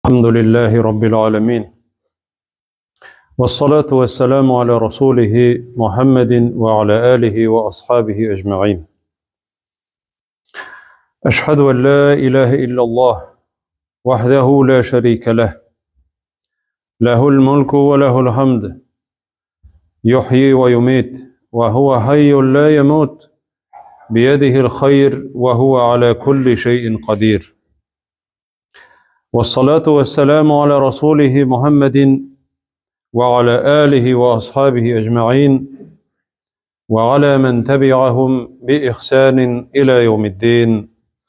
الحمد لله رب العالمين والصلاة والسلام على رسوله محمد وعلى آله وأصحابه أجمعين. أشهد أن لا إله إلا الله وحده لا شريك له، له الملك وله الحمد، يحيي ويميت وهو حي لا يموت، بيده الخير وهو على كل شيء قدير. والصلاة والسلام على رسوله محمد وعلى آله وأصحابه أجمعين وعلى من تبعهم بإحسان إلى يوم الدين.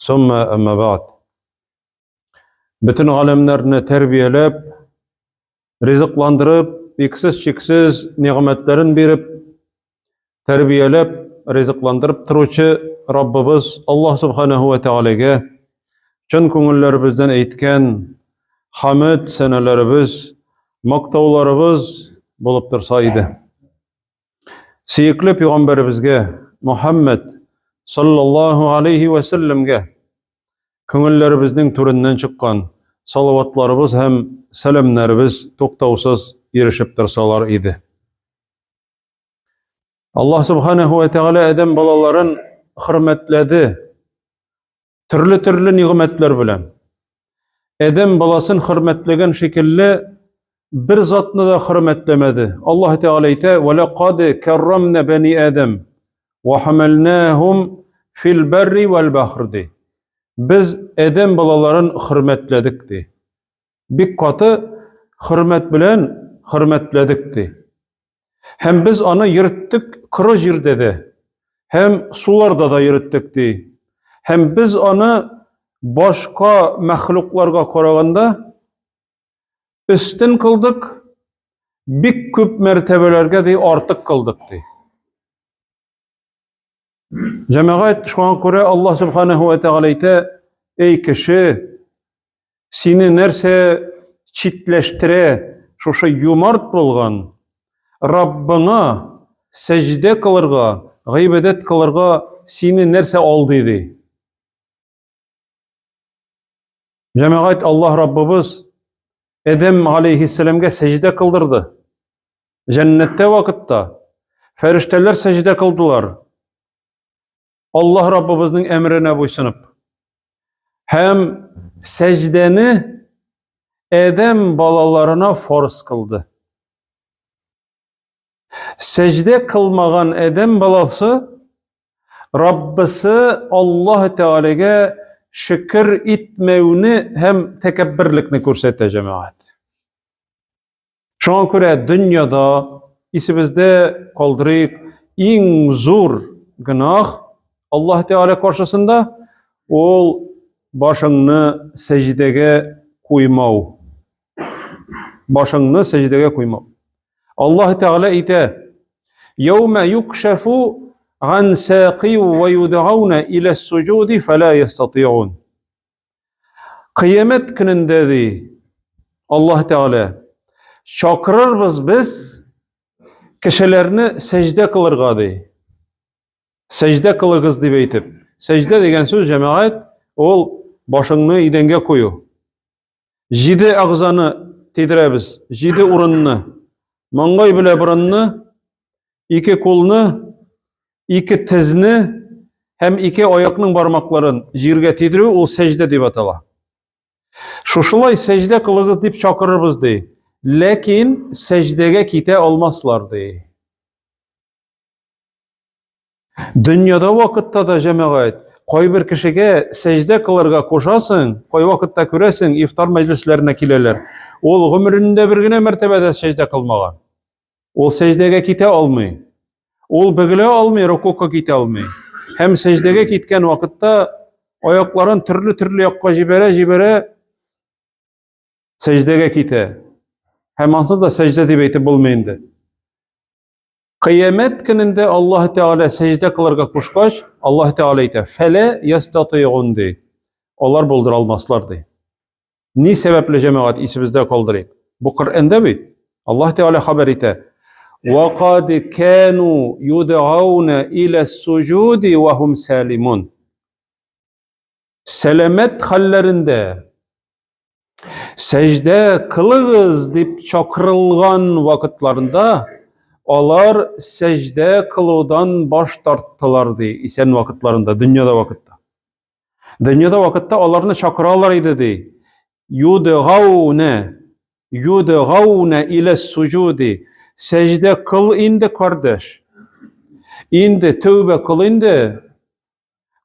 ثم أما بعد. Bütün alemlerini terbiyelep, rızıklandırıp, iksiz çiksiz nimetlerin berip, terbiyelep, rızıklandırıp turuvchi Rabbimiz Allah Subhanahu ve Teala'ga çın köngüllerimizden eytken hamd senelerimiz, maktavlarımız bolup tursa idi. Siyikli Peygamberimizge Muhammed sallallahu aleyhi ve sellemge köngüllerimizden türünden çıkan salavatlarımız hem selamlarımız toktavsız erişip tursalar idi. Allah Subhanahu ve Teala Adem balaların hürmetledi. Türlü nimetler bilen. Adem balasın hürmetlegen şekilde bir zatını da hürmetlemedi. Allah Teala ite وَلَقَدْ كَرَّمْنَا بَنِي آدَمَ وَحَمَلْنَاهُمْ فِي الْبَرِّ وَالْبَحْرِ de. Biz Adem balaların hürmetledik de. Bir katı hürmet bilen hürmetledik de. Hem biz onu yırttık kırı jirde de. Hem sularda da yırttık de. Hem biz onu başka mahluklarga karaganda üstün kıldık, bir köp mertebelerge de artık kıldık de. Cemaat şuan göre Allah Subhanahu ve Teala ite ey kişi seni nerse çitleştire şuşa yumart bolgan Rabbına secde kılırga, gıybedet kılırga seni nerse aldı dedi. Cemaat Allah Rabbimiz Adem aleyhisselamga secde kıldırdı. Cennette vakitte ferişteler secde kıldılar. Allah Rabbimizin emrine boysunup hem secdeni Adem balalarına farz kıldı. Secde kılmagan Adem balası Rabbisi Allah Teala'ga şükür etmevini hem tekebbirlikni ko'rsatdi cemaat. Şuna göre dünyada isimizde kaldırık en zor günah Allah Teala karşısında ol başını secdege koymav. Başını secdege koymav. Allah Teala ite يَوْمَ يُكْشَفُ عَنْ سَاقِيُّ وَيُدْعَوْنَ إِلَى السُّجُودِ فَلَا يَسْتَطِيعُونَ. Kıyamet gününde de Allah Teala çakırırız biz kişilerini secde kılırga de. Secde kılırız diye eytip. Secde degen söz cemaat ol başını idenge koyu. Jide ağzını tidirebiz. Jide urununu. Mangay bile burununu. İki kolunu. İki tizini. Hem iki ayakının barmakların jirge tidiriyor. O secde diye atala. Şuşulay secde kılırız deyip çakırırız de. Lakin secdege kite olmazlar de. Dünyada vakitte da cemaat koy bir kişiye secde kılırga koşasın, koy vakitte göresin iftar meclislerine kileler. Ol ömründe birgine mertebede secde kılmagan. Ol secdege kite almay. Ol begile almay, rukuka kite almay. Hem secdege kitken vakitte ayakların türlü yakka jibere secdege kite. Hem ansız da secde diye beyti bulmayındı. Kıyamet gününde Allah Teala secde kılırga kuşkaş, Allah Teala ite fele yastati'un de. Onlar buldur almazlar de. Ni sebeple cemaat isimizde kaldırayım. Bu Kur'an'da mı? Allah Teala haber ite. وَقَدْ كَانُوا يُدْعَوْنَ إِلَى السُّجُودِ وَهُمْ سَالِمُونَ. Selamet hallerinde Secde kılığız deyip çakırılgan vakitlarında onlar secde kılıdan baş tarttılar dey. Isen vakitlarında, dünyada vakitte. Dünyada vakitte onlarını çakıralar idi dey. Yudgavne ile sucudi. Secde kıl indi kardeş. İndi tövbe kıl indi.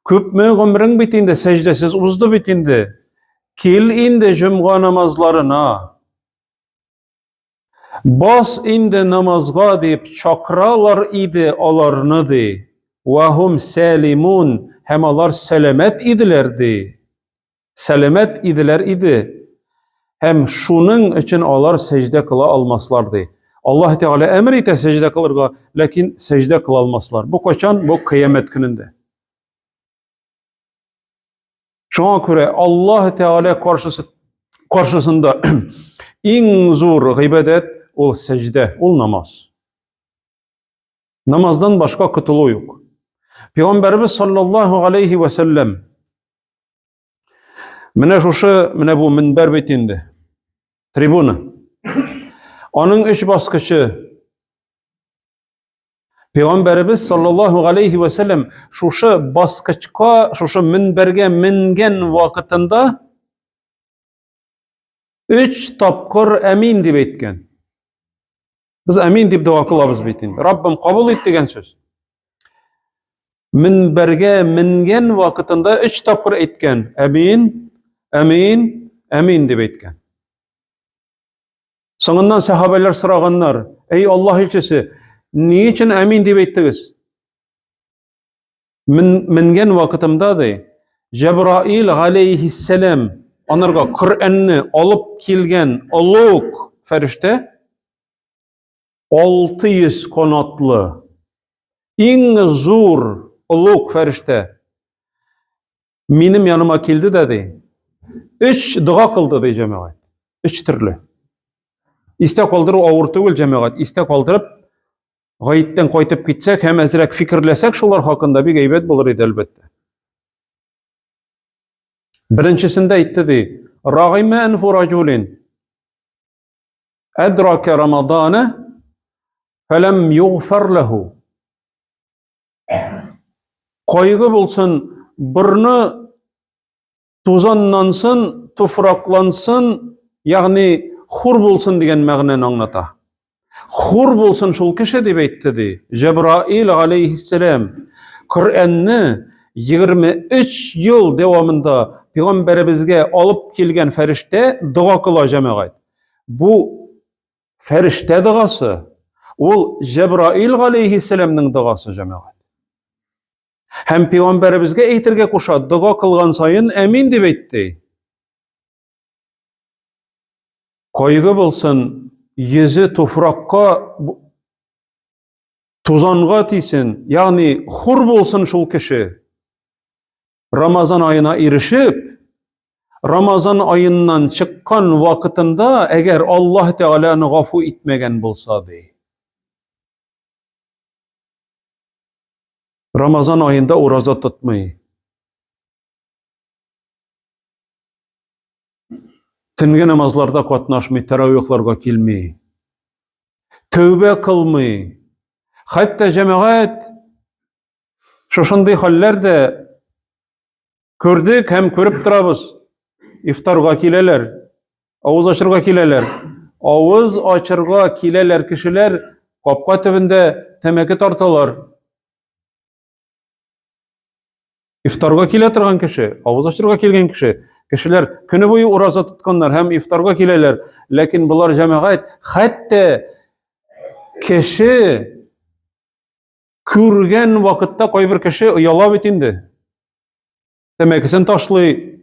Köpme ömrün bitindi, secdesiz uzdu bitindi. Kil indi cümga namazlarına. Bas indi namazga deyip çakralar idi alarını dey. Vahum salimun. Hem alar selamet idilerdi. Selamet idiler idi. Hem şunun için alar secde kıla almaslardı. Allah Teala emir ite secde kılırga, lakin secde kıla almaslar. Bu kaçan? Bu kıyamet gününde. Şuna göre Allah Teala karşısında en zor ibadet o secde, o namaz. Namazdan başka kutulu yok. Peygamberimiz sallallahu aleyhi ve sellem mene bu minber bitinde tribuna. Onun üç baskıcı Peygamberimiz sallallahu aleyhi ve sellem şuşu baskıçka, şuşu minberge mingen vakitinde üç tapkır emin deb etken. Biz emin deb dua kılabız bitinde. Rabbim kabul et degen söz. Minberge mingen vakitinde üç tapkır etken. Emin, emin, emin deb etken. Sonundan sahabeler sıraganlar. Ey Allah elçisi, niçin emin deb ettiniz? Mingen vakitimde de Cebrail aleyhisselam onlarga Kur'an'ı alıp kelgen uluk ferişte 600 kanatlı en zor uluk ferişte benim yanıma keldi dedi. 3 dua kıldı dedi cemaat. 3 türlü. İstek kaldırıp ağır tügül cemaat. İstek kaldırıp gayitten koytup gitsek hem ezrek fikirlesek şular hakkında bir gıybet bulur idi elbette. Birincisinde itti di. Rağime enfu raculin edrake Ramazan'ı felem yuğfer lehu. Koygu bulsun, burnu tuzanlansın, tufraklansın, yani hur bulsun diyen mağneni anlata. Hur bulsun şul kişi deb aytdi. Cebrail aleyhisselam Kur'an'ı 23 yıl devamında Peygamberimizge alıp kelgen ferişte dua kıla cemaat. Bu ferişte duası, ol Cebrail aleyhisselam'nın duası cemaat. Hem Peygamberimizge eytirge koşa dua kılgan sayın emin deb aytdi. Koygu bulsun, yüzü tufrakka tuzanğa tiysin, yani hur bulsun şul kişi. Ramazan ayına erişip, Ramazan ayından çıkkan vakitinde eğer Allah Teala'nı gafu etmegen bulsa dey. Ramazan ayında oruza tutmayı. Tünge namazlarda katnaşmayı, teravihlarga kelmeyi. Tövbe kılmayı. Hatta cemaat şuşunday hallerde gördük hem körüp turabız. İftarga kileler, avuz açırga kileler. Avuz açırga kileler kişiler kapka tübünde temeki tartalar. İftarga kile turgan kişi, avuz açırga kelgen kişi. Kişiler günü boyu oruza tutkanlar hem iftarga kileler. Lakin bular cemaat hatta kişi kürgen vakitte koy bir kişi uyala bitindi. Temekisini taşlay,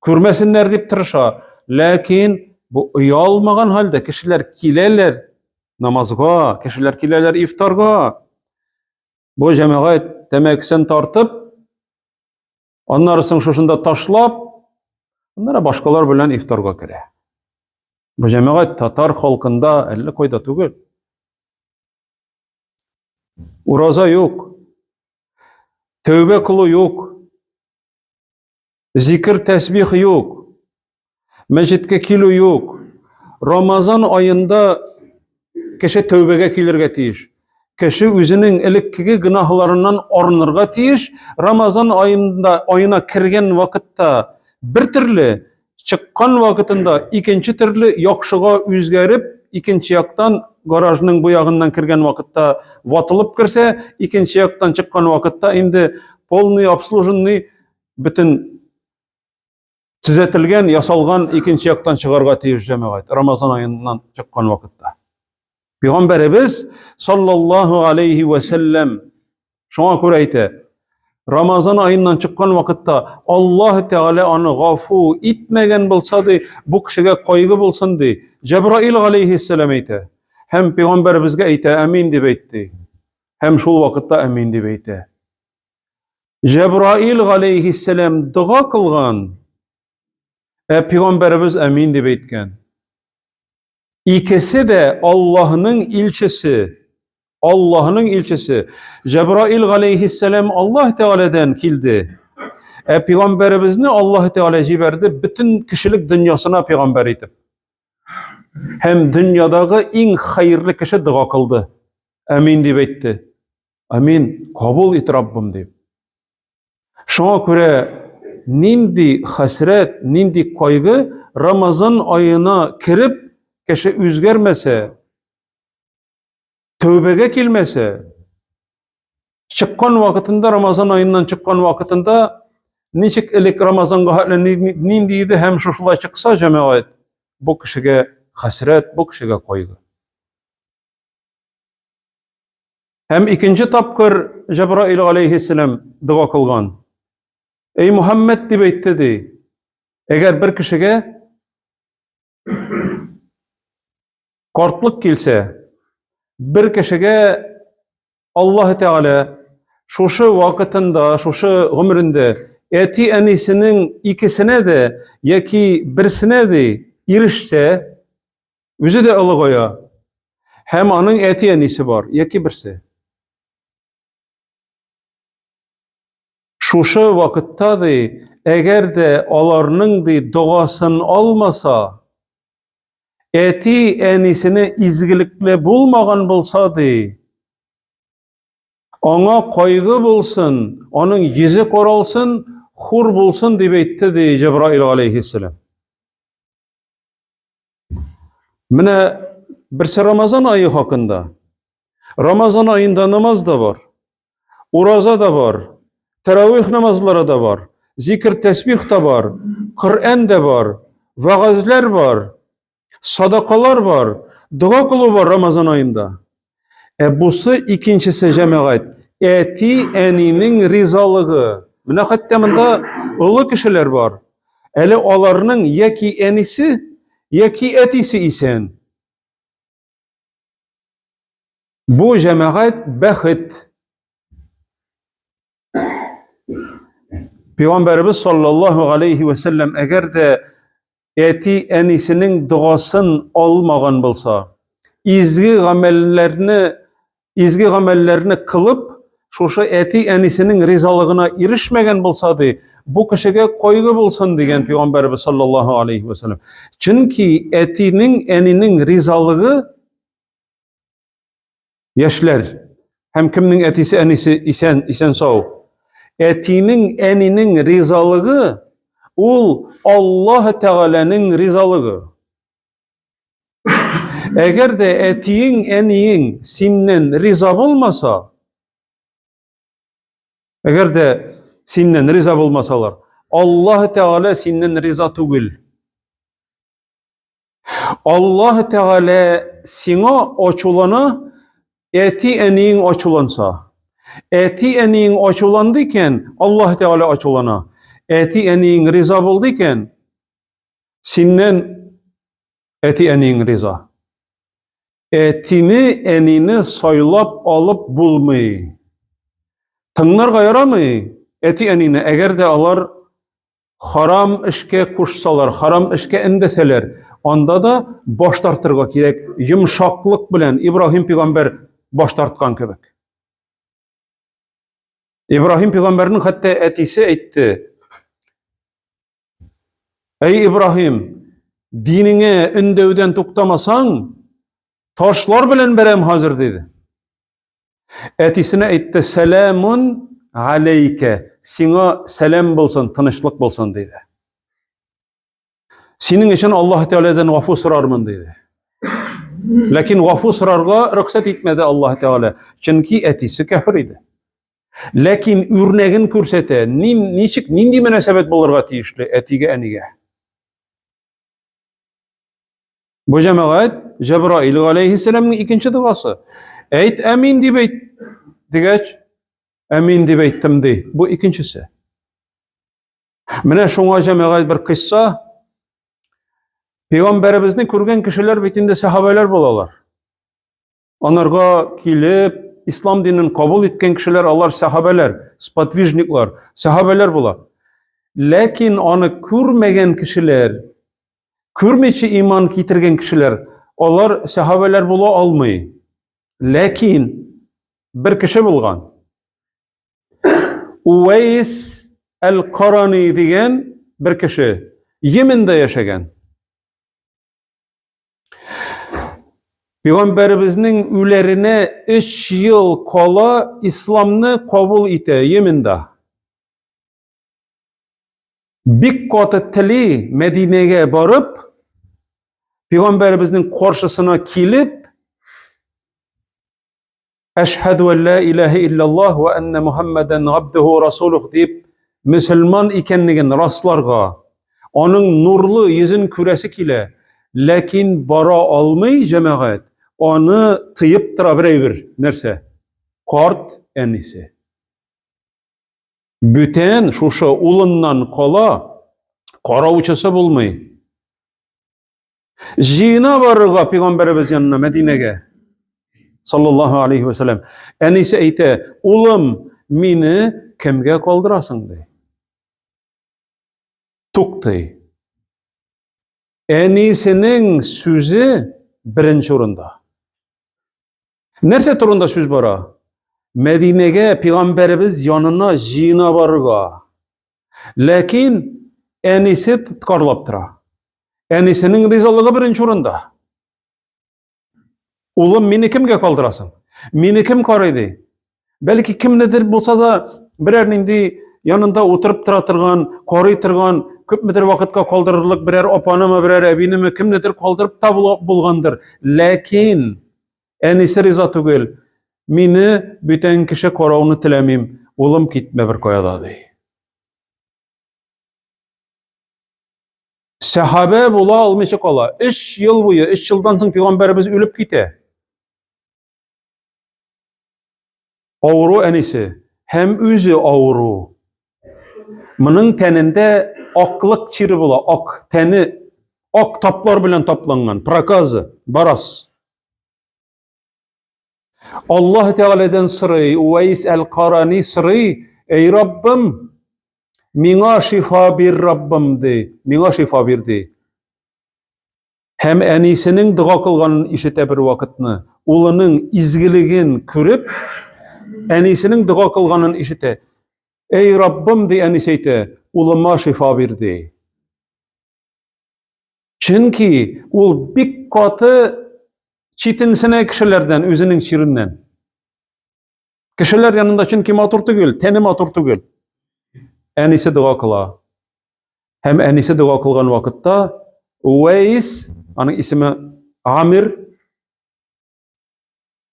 kürmesinler deyip tırışa. Lakin bu uyalmagan halde kişiler kileler namazga, kişiler kileler iftarga. Bu cemaat temekisini tartıp, onlarısın şuşunda taşlap, onlara başkalar bilen iftarga kire. Bu cemaat Tatar halkında 50 koyda tügül. Uraza yok. Tövbe kılı yok. Zikir, tesbih yok. Mescitke kilo yok. Ramazan ayında kişi tövbege kilirge tiyiş. Kişi özünün elekkigi günahlarından arınırga tiyiş. Ramazan ayına kirgen vakitta bir türlü, çıkkan vakitinde ikinci türlü yakşıga üzgerip, ikinci yaktan garajının bu yağından kirgen vakitta vatılıp kirse, ikinci yaktan çıkkan vakitta indi polni, obsluženni bütün tüzetilgen, yasalgan ikinci yaktan çıkarga tiyiş cemaat. Ramazan ayından çıkkan vakitta. Peygamberimiz sallallahu aleyhi ve sellem şuna göre aytı. Ramazan ayından çıkkan vakitta Allah Teala onu gafu itmegen bolsaydı bu kişiye koygu bolsun di. Cebrail aleyhisselam aytı. Hem Peygamberimizge aytı amin dep aytı. Hem şol vakitta amin dep aytı. Cebrail aleyhisselam dua kılgan. Peygamberimiz amin dep aytgan. İkisi de Allah'ın ilçesi. Allah'ın ilçesi. Cebrail aleyhisselam Allah Teala'dan kildi. Peygamberimizni Allah Teala jiberdi bütün kişilik dünyasına peygamber etip. Hem dünyadagi en hayırlı kişi dua kıldı. Amin dep aytdı. Amin, kabul et Rabbim dep. Şuna göre nindi hasret, nindi kaygı Ramazan ayına kirip kişi üzgermese, tövbege kilmese, çıkkan vakitinde Ramazan ayından çıkkan vakitinde niçik elek Ramazan'a nindiydi hem şuşula çıksa cemaat bu kişiye hasret, bu kişiye kaygı. Hem ikinci tapkır Cebrail aleyhisselam dua kılgan. Ey Muhammed dep aytdı di. Eğer bir kişiye kortlık kilse, bir kişiye Allah Teala şuşu vakitinde, şuşu ömründe eti enisinin ikisine de yaki birisine de irişse, özü de ılıgoya. Hem onun eti enisi var, yaki birisi. Şuşu vakitta da eğer de alarının da doğasını almasa, eti enisini izgilikle bulmagan bolsa da, ona koygu bulsun, onun yüzü koralsın, hur bulsun dep aytdı di Cebrail aleyhisselam. Mine birisi Ramazan ayı hakkında. Ramazan ayında namaz da var. Uraza da var. Teravih namazları da var. Zikir tesbih da var. Kur'an da var. Vaazlar var. Sadakalar var. Dua kılı var Ramazan ayında. Busu ikincisi cemaat. Eti eninin rizalığı. Mine hattamında ılı kişiler var. Ele olarının yeki enisi, yeki etisi isen. Bu cemaat bahit. Peygamberimiz sallallahu aleyhi ve sellem eğer de eti enisinin duasını almagan bolsa, izgi amellerini kılıp, şuşu eti enisinin rizalığına erişmegen bolsa di, bu kişiye koygu bolsun degen Peygamberimiz sallallahu aleyhi ve sellem. Çünkü eninin rizalığı yaşlar. Hem kimnin etisi enisi isen sağ. Eninin rizalığı ul Allah Teala'nın rizalığı. Eğer de eniyin sinnen riza bulmasa, eğer de sinnen riza bulmasalar, Allah Teala sinnen riza tugul. Allah Teala sina açulanı eti eniyin açulansa, eti eniyin açulandıyken Allah Teala açulana, eti eniyin riza bulduyken sinnen eti eniyin riza. Enini soylap alıp bulmayı. Tınlar gayaramı eti enini. Eğer de alar haram işke kuşsalar, haram işke endeseler, onda da boş tartırga gerek. Yumşaklık bilen İbrahim peygamber boş tartkan kebek. İbrahim peygamberinin hatta etisi etti. Ey İbrahim, dinine ündevden tuktamasan, taşlar bilen berem hazır dedi. Etisine aytdı, selamun aleyke, sana selam bolsun, tınışlık bolsun dedi. Senin için Allah Teala'dan gafu sorarmın dedi. Lakin gafu sorarga ruhsat etmedi Allah Teala. Çünkü etisi kafir idi. Lakin örnegin körsete, niçik, nindi münasebet bolurga tiyişli etige enige. Bu cemaat Cebrail aleyhisselam'ın ikinci duası. Eyt amin dip eyt. Digeç, amin dip eyttim dey. Bu ikincisi. Mine şoňa cemaat bir kissa. Peygamberimizni körgen kişiler bitinde sahabeler bolalar. Onlarga kilip İslam dinini kabul etken kişiler onlar sahabeler, spatvižniklar, sahabeler bolar. Lakin onu körmegen kişiler, körmeçi iman kitirgen kişiler, onlar sahabeler bola almay. Lakin bir kişi bulgan. Uveys el-Qarani diyen bir kişi. Yemen'de yaşagan. Peygamberimizin ülerine 3 yıl kala İslam'ını kabul ete Yemen'de. Bir katı tili Medine'ye barıp Peygamberimizin karşısına kilip Eşhedü en la ilahe illallah ve enne Muhammeden abduhu rasuluh deyip Müslüman ikenligin rastlarga onun nurlu yüzün küresi kile lakin bara almay cemaat onu tıyıp tıra bireyber nerse kart enisi. Bütün şuşa ulundan kola kara uçası bulmay. Jina barıga Peygamberimiz yanına Medine'ge sallallahu aleyhi ve sellem. Enisi eyte ulum mini kimge kaldırasın dey. Tuktay. Enisinin sözü birinci orunda. Nerse turunda söz bara? Medine'ge Peygamberimiz yanına jina barıga. Lakin enisi tutkarlaptıra. Enisinin rizalığı birinci orunda. Ulum meni kimge kaldırasın? Meni kim karaydı? Belki kim nedir bulsa da birer nindi yanında oturup tıratırgan, koruytırgan, köp midir vakitka kaldırırlık birer opanı mı, birer ebini mi, kim nedir kaldırıp da bulgandır. Lakin enisi riza tügül. Meni bütün kişi koravunu tilemim. Ulum gitme bir koyadadı. Sahabe bula almışık ola. 3 yıl boyu, 3 yıldan sonra Peygamberimiz ölüp gite. Avru enisi. Hem özü avru. Mının teninde aklık çiri bula. Ak teni, ak taplar bilen toplangan. Prakazı, baras. Allah Teala'dan sırrı, Uveys el-Qarani sırrı, ey Rabbim, mina şifa bir Rabbim de, mina şifa bir de. Hem enisinin dua kılganın işite bir vakitini, ulunun izgiligin körüp, enisinin dua kılganın işite. Ey Rabbim de eniseyte, uluma şifa bir de. Çünkü ul bir katı çitinsine kişilerden, özünün şirinden. Kişiler yanında çünkü matur tügül, teni matur tügül. Enisi dua kıla. Hem enisi dua kılgan vakitte Uveys, onun ismi Amir,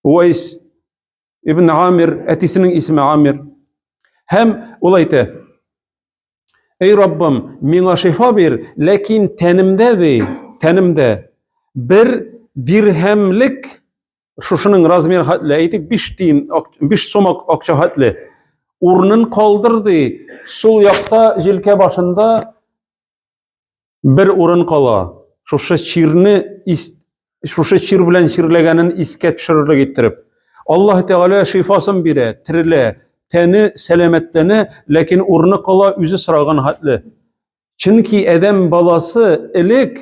Uveys İbn Amir, etisinin ismi Amir. Hem olaydı. Ey Rabbim, mina şifa bir, lakin tenimde de, tenimde bir dirhemlik şuşunun razmer hatlı, eytik 5 somak akça hatlı. Urnun kaldırdı, sol yakta jilke başında bir urun kala. Şuşa çir bilen çirlegenin isket şırırlı getirip. Allah Teala şifasın bire, tirile, teni selametlene, lakin urunu kala yüzü sırağın hatlı. Çünkü edem balası elik,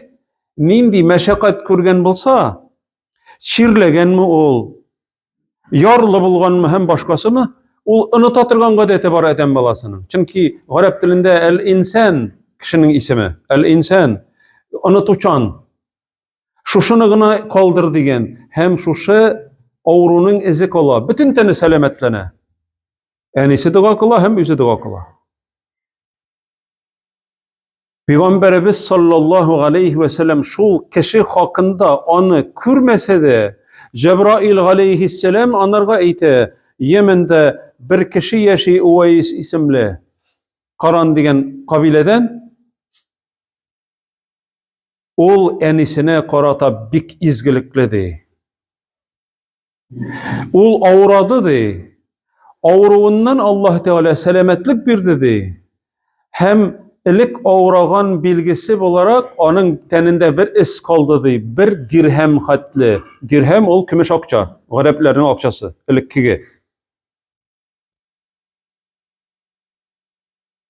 nindi meşakkat körgen bulsa, çirlegen mi ol, yarlı bulgan mı hem başkası mı? Ol ınıtatırgan gadeti var edem balasının. Çünkü Arap dilinde el-insan kişinin ismi, el-insan. unutuşan, şuşunu gına kaldır digen, hem şuşu awrunun izi kala, bütün teni selametlene. Enisi dua kıla, hem yüzü dua kıla. Peygamberimiz sallallahu aleyhi ve sellem şul kişi hakkında onu kürmese de Cebrail aleyhisselam onlarga ayte, Yemen'de bir kişi yaşay Uveys isimli Karan digen kabileden ol enisine karata bik izgilikledi. Ol avradı de. Avruğundan Allah Teala selametlik bir dedi. Hem ilik avragan bilgisi olarak onun teninde bir is kaldı de. Bir dirhem hatli. Dirhem ol kümüş akça. Gariplerin akçası. İlikkigi.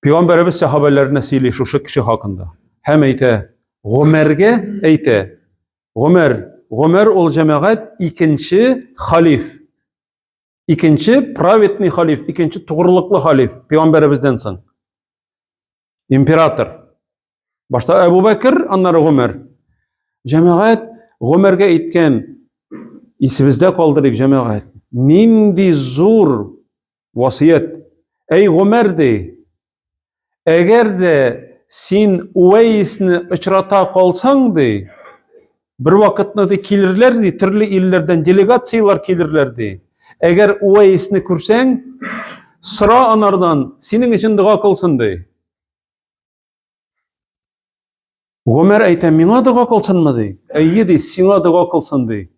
Peygamberimiz sahabelerine sili şu kişi hakkında. Hem eyte Ömer'ge eyte. Ömer ol cemaat ikinci halif. İkinci pravetni halif, ikinci doğruluklu halif Peygamberimizden son. İmparator. Başta Ebu Bekir, anları Ömer. Cemaat Ömer'ge etken isimizde kaldırık cemaat. Nindi zor vasiyet. Ey Ömer de, eğer de sin Uveys'ni ıçrata kalsan de, bir vakitne de kilirlerdi, türlü illerden delegatsiyalar kilirlerdi. Eğer Uveys'ni kürsen, sıra anardan senin için dua kılsın de. Ömer ayta, mina dua kılsın mı de? Eyyi de, sina dua kılsın de.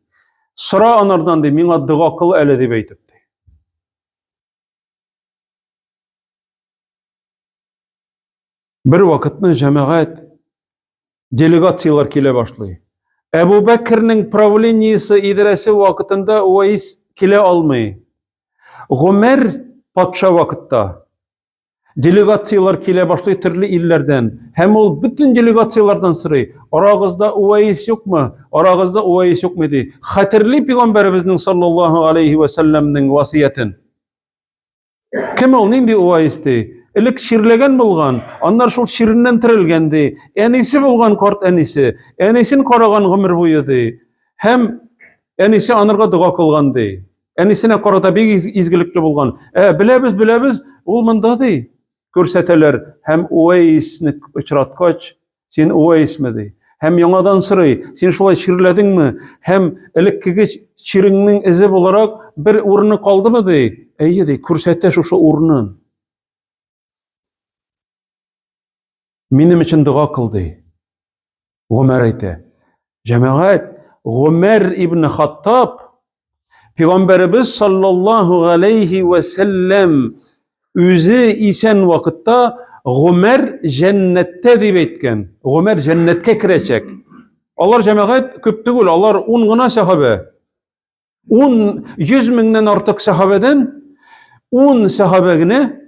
Sıra anardan de, mina dua kıl ele de beytip de. Bir vakitne cemaat delegatsiyalar kile başlıyor. Ebu Bekir'nin pravleniyesi idaresi vakitinde Uveys kile almayı. Ömer patşa vakitta. Delegatsiyalar kile başlıyor türlü illerden. Hem ol bütün delegatsiyalardan sırayı. Arağızda Uveys yok mu? Arağızda Uveys yok mu diye. Hatırlı Peygamberimizin sallallahu aleyhi ve sellem'nin vasiyetin. Kim ol nindi Uveys diye. İlik şirlegen bulgan, onlar şol şirinden tirilgendi. Enisi bulgan kort enisi. Enisin koragan gümür buyudu. Hem enisi anırga dua kılgandı. Enisine korata bir izgilikli bulgan. Bilemiz, olmanda di. Görseteler hem Uveys'ni uçratkaç, sen Uveys mi di? Hem yonadan sırayı, sen şolay şirledin mi? Hem ilikkigi şirinin izi olarak bir urunu kaldı mı di? Eyyi di, kürsette şu urunun. Benim için dua kıldı. Ömer ayte. Cemaat, Ömer İbni Hattab, Peygamberimiz sallallahu aleyhi ve sellem özü isen vakitte Ömer cennette deyip etken. Ömer cennetke kirecek. Allah cemaat köp değil. Allah 10 gına sahabe. 100 binden artık sahabeden 10 sahabegine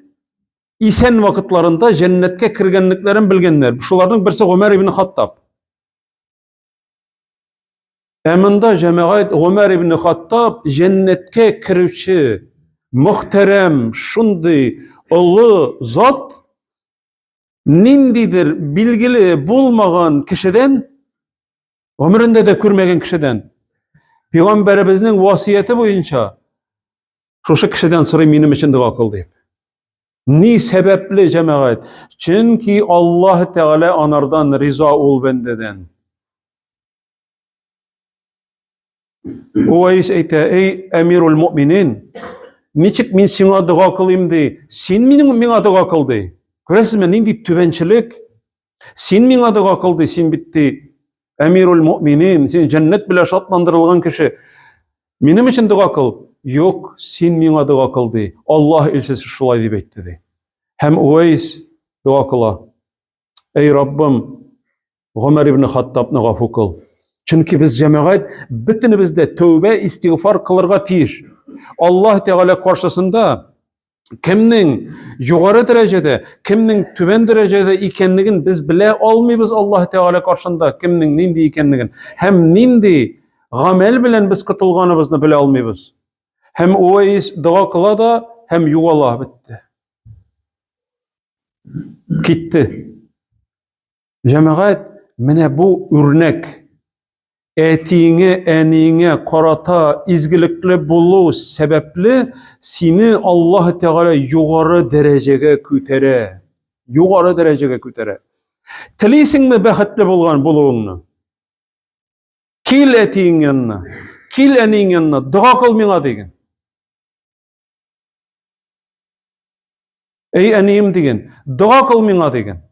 isen vakitlarında cennetke kirgenliklerin bilgenler. Şulardan birisi Ömer İbni Hattab. Eminde cemaat Ömer İbni Hattab cennetke kiruvchi muhterem şundi ulu zat nindidir bilgili bulmagan kişiden ömründe de görmegen kişiden Peygamberimizin vasiyeti boyunca şu kişiden soruyu benim için dua kıl deyip. Ni sebepli cemaat? Çünkü Allah Teala anardan riza ol bendeden. Uveys eyte, ey emirul mu'minin, niçik min sana dua kılayım de, sen mina dua kıl de. Göresin mi, nindi tübençilik? Sen mina dua kıl de, sen bitti. Emirul mu'minin, sen cennet bile şatlandırılgan kişi. Benim için dua kıl. Yok, sen mina dua kıl de. Allah elçisi şulay deyip etti de. Hem Uveys dua kıla. Ey Rabbim, Ömer İbni Hattab'ni gafu kıl. Çünkü biz cemaat bütünümüzde tövbe istiğfar kılırga tiyiş. Allah Teala karşısında kimnin yukarı derecede, kimnin tüben derecede ikenligin biz bile almayız Allah Teala karşısında kimnin nindi ikenligin. Hem nindi gamel bilen biz kıtılganımızı bile almayız. Hem Uveys dua kıla da hem yuvala bitti. Gitti. Cemaat mene bu örnek etiğine, eniğine karata izgilikli bulu sebepli seni Allah Teala yukarı dereceye kütere. Yukarı dereceye kütere. Tileysin mi bəxtli bolgan buluğunu? Kil etiğin yanına, kil eniğin yanına, dua kıl mina degen. Ey eniğim degen, dua kıl mina degen.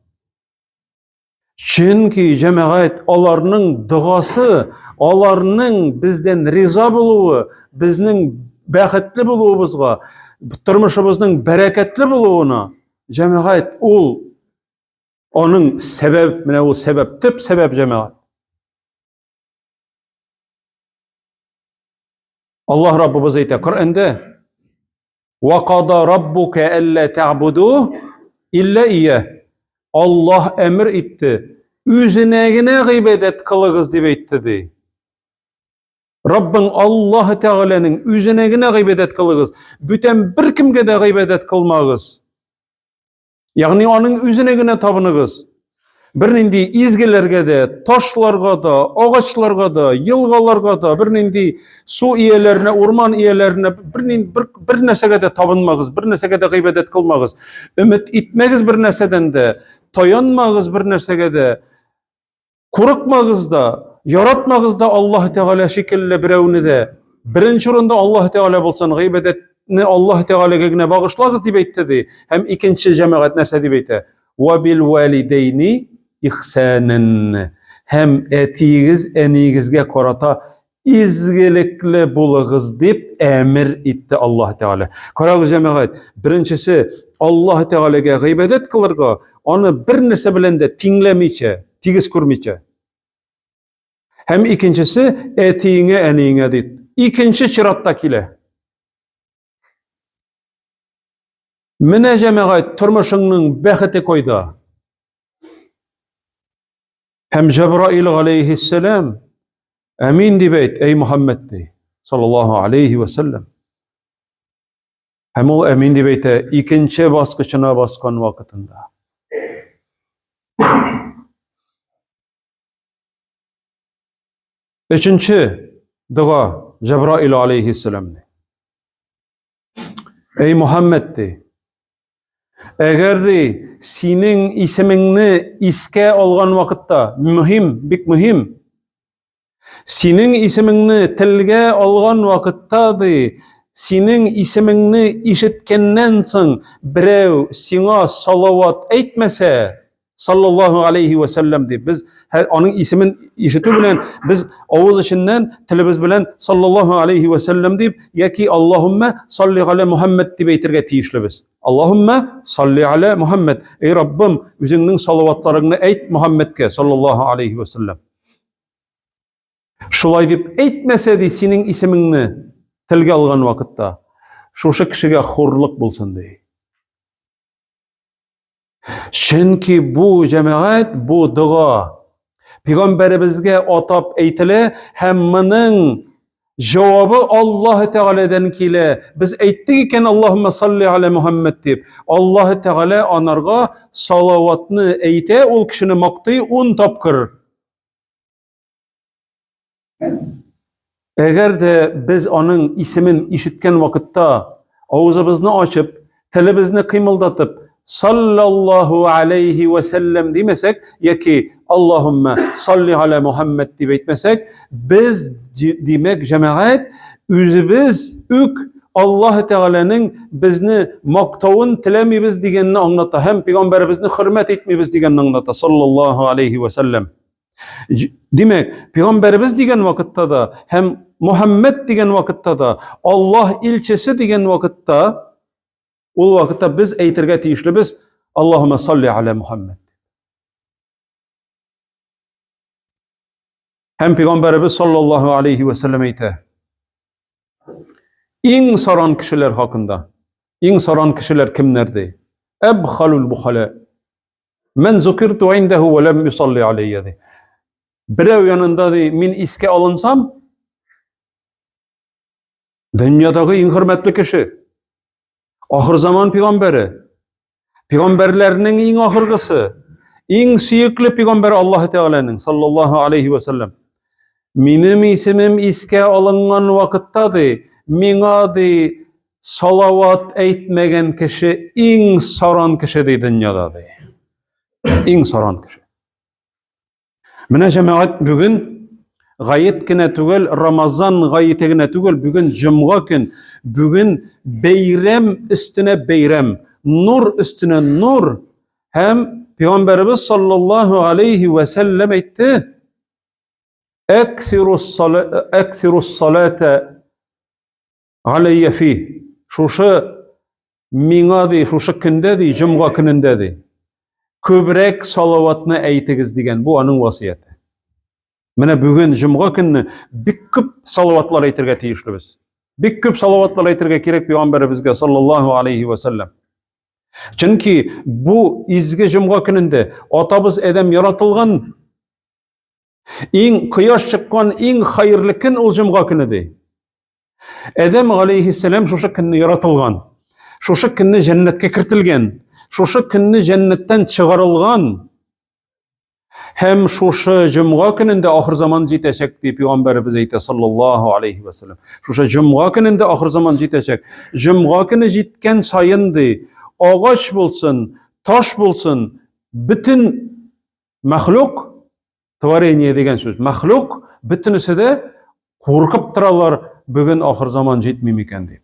Çünkü cemaat onlarının duası, onlarının bizden riza buluğu, bizning bəxtli buluğumuzga, turmuşumuzning bereketli buluğuna cemaat onun sebep, mene o sebep, tüp sebep cemaat. Allah Rabbimiz ayta Kur'an'da وَقَضَى رَبُّكَ أَلَّا تَعْبُدُوهُ إِلَّا إِيَّهُ Allah emir etti. Üzüne ibadet kılığız diye etti de. Rabbin Allah Teala'nın üzüne ibadet kılığız. Bütün bir kimge de ibadet kılmağız. Yani onun üzüne tapınığız. Birnindi izgilerge de, taşlarga da, ağaçlarga da, yılgalarga da, birnindi su iyelerine, orman iyelerine, bir nesege de tapınmağız, bir nesege de ibadet kılmağız. Ümit etmegiz bir neseden de, tayanmağız bir nesege de, korkmağız da, yaratmağız da Allah Teala şekilde birevni de, birinci orunda Allah Teala bolsan ibadetini Allah Teala'ya bağışlağız diye aytdı. Hem ikinci cemaat nese diye aytdı. Ve bil valideyni ihsanen. Hem etiğiz enigizge korata izgilikli bulağız deyip emir etti Allah Teala. Karagız cemaat, birincisi Allah Teala'ya ibadet kılırga, onu bir nese bilen de tinglemiçe, tigiz kurmiçe. Hem ikincisi etiğine eniğine deyip. İkinci çırattakile. Mine cemaat turmuşunun bəxti koyda. Hem Cebrail aleyhisselam emin dibeyt ey Muhammed dey. Sallallahu aleyhi ve sellem. Hem o emin dibeyte ikinci baskıçına baskan vakitinde. Üçüncü dua Cebrail aleyhisselam dey. Ey Muhammed dey. Eğer de senin ismini iske algan vakitta, bik mühim. Senin ismini tilge algan vakitta de, senin ismini işitkenden soň birev sana salavat etmese, sallallahu aleyhi ve sellem de, biz onun ismin işitü bilen, biz avuz içinden tilimiz bilen sallallahu aleyhi ve sellem deyip, yaki Allahümme salli ala Muhammed deyip eytirge tiyişli biz. Allahümme salli ala Muhammed. Ey Rabbim, üzünün salavatlarını eyt Muhammed'ke sallallahu aleyhi ve sellem. Şulay deyip eytmese de senin ismini tilge algan vakitta, şuşu kişiге hurluk bulsun dey. Çünkü bu cemaat, bu dua, Peygamberimizge atap eytile, hemmenin cevabı Allah Teala'dan kile. Biz eyttik iken Allahümme salli ala Muhammed deyip, Allah Teala anarga salavatını eyte, ol kişini maktayı 10 tapkır. Eğer de biz onun ismin işitken vakitta ağzımızı açıp, telimizni kıymıldatıp, sallallahu aleyhi ve sellem demesek, ya ki Allahümme salli ala Muhammed deyip etmesek, biz demek cemaat, üzümüz Allah Teala'nın bizni maktavın tilemiyiz digenini anlattı. Hem Peygamberimizni hürmet etmeyiz digenini anlattı. Sallallahu aleyhi ve sellem. Demek Peygamberimiz digen vakitte da, hem Muhammed digen vakitte da, Allah ilçesi digen vakitte, o vakitte biz eytirge tiyişli biz Allahümme salli ala Muhammed. Hem Peygamberimiz sallallahu aleyhi ve sellem eyte. En saran kişiler hakkında. En saran kişiler kimlerdi? Ebhalul buhala. Men zukirtu indehu ve lem yusalli aleyye de. Birev yanında de min iske alınsam, dünyadaki en hürmetli kişi. Ahir zaman peygamberi, peygamberlerinin en ahırgısı, İң süyüklü peygamber Allah Teala'nın sallallahu aleyhi ve sellem. Minim isimim iske alıngan vakitta di, mina di salavat eytmegen kişi iň saran kişi di dünyada di. İň saran kişi. Mine cemaat bugün gayet kine tugel, Ramazan gayete kine tugel, bugün cumga gün, bugün beyrem üstüne beyrem, nur üstüne nur. Hem Peygamberimiz sallallahu aleyhi ve sellem etti. Eksirus salate aleyye fi. Şuşu miňa di, şuşu kinde di, cumga gününde di. Köbrek salavatını eytigiz digen bu anın vasiyeti. Mine bugün cumga günü bik köp salavatlar eytirge tiyişli biz. Bik köp salavatlar eytirge kerek Peygamberimizge sallallahu aleyhi ve sellem. Çünkü bu izgi cumga gününde atabız edem yaratılgan, iň kıyaş çıkkan, iň hayırlı gün ol cumga günüdi. Edem aleyhisselam şuşu günü yaratılgan, şuşu günü cennetke kirtilgen, şuşu günü cennetten çıgarılgan, hem şuşu cumga gününde ahir zaman jiteşek diye Peygamberimiz eýti sallallahu aleyhi ve sellem. Şuşu cumga gününde ahir zaman jiteşek. Cumga günü jitken sayındı, ağaç bulsun, taş bulsun, bütün mahluk, tvareniye degen söz, mahluk bütünüsü de korkup turalar bugün ahir zaman jitmem eken diye.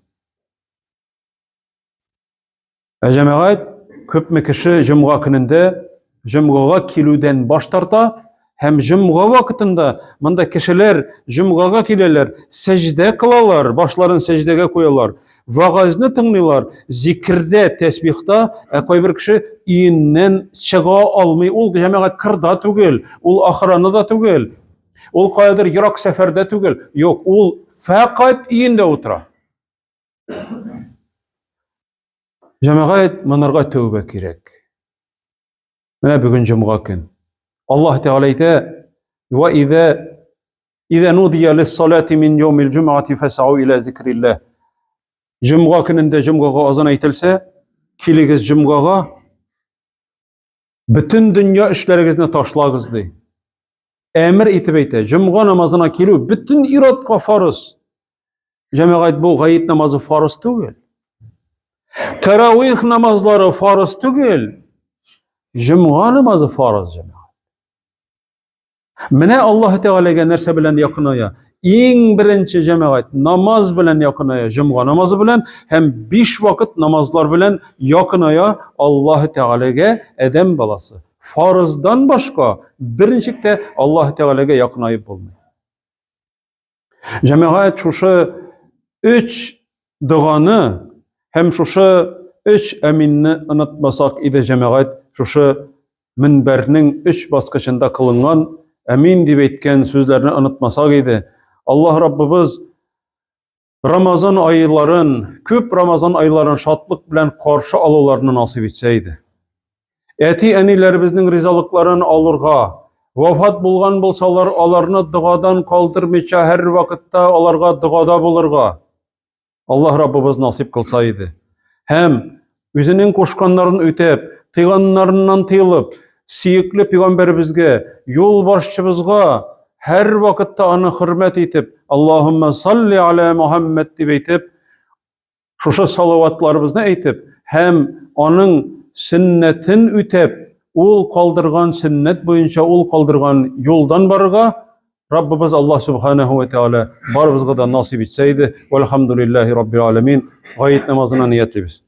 Cemaat köpme kişi cumga gününde cumgaga kiluden baş tarta, hem cumga vakitinde mında kişiler cumgaga kileler, secde kılalar, başlarını secdege koyarlar, vagazni tınlaylar, zikirde, tesbihta, koy bir kişi iyinden çıga almay, ol cemaat kırda tugel, ol ahirany da tugel, ol kayadır Irak seferde tugel, yok, ol fakat iyinde otura. Cemaat manarga tövbe kerek. Mene bugün cumga gün. Allah Teala ite ve iza nudiya lis-salati min yawmil cum'ati fas'au ila zikrillah. Cumga gününde cumgaga azan aytılsa, kiligiz cumgaga bütün dünya işlerigizni taşlagız di. Emir etip ayta, cumga namazına kilu bütün iratga farz. Cemaat bu gayet namazı farz tugel. Teravih namazları farz tugel. Cumga namazı farz cemaat. Mine Allah Teala'ga nerse bilen yakınaya, iň birinci cemaat namaz bilen yakınaya, cumga namazı bilen hem 5 vakit namazlar bilen yakınaya Allah Teala'ga edem balası. Farzdan başka birincilikte Allah Teala'ga yakınayıp bolmay. Cemaat şuşu 3 dugany hem şuşu 3 eminni unutmasak ide cemaat, şuşu minberinin 3 basqıçında kılıngan emin dip etken sözlerini unutmasak edi. Allah Rabbimiz Ramazan ayların, köp Ramazan ayların şatlık bilen karşı alılarını nasip etseydi. Eti enilerimizin rizalıklarını alırga, vafat bulgan bolsalar alarını duadan kaldırmıça her vakitte alarga duada bulurga. Allah Rabbimiz nasip kılsaydı. Hem üzünün koşkanlarını ötep, tıganlarından tıyılıp, siyikli Peygamberimizge, yol başçımızga her vakitte anı hürmet etip, Allahümme salli ala Muhammed dip etip, şuşa salavatlarımızı etip, hem onun sünnetin ötep, ol kaldırgan sünnet boyunca ol kaldırgan yoldan barıga, Rabbimiz Allah Subhanahu ve Teala barımızga da nasip etseydi. Velhamdülillahi Rabbil Alemin. Gayet namazına niyetli biz.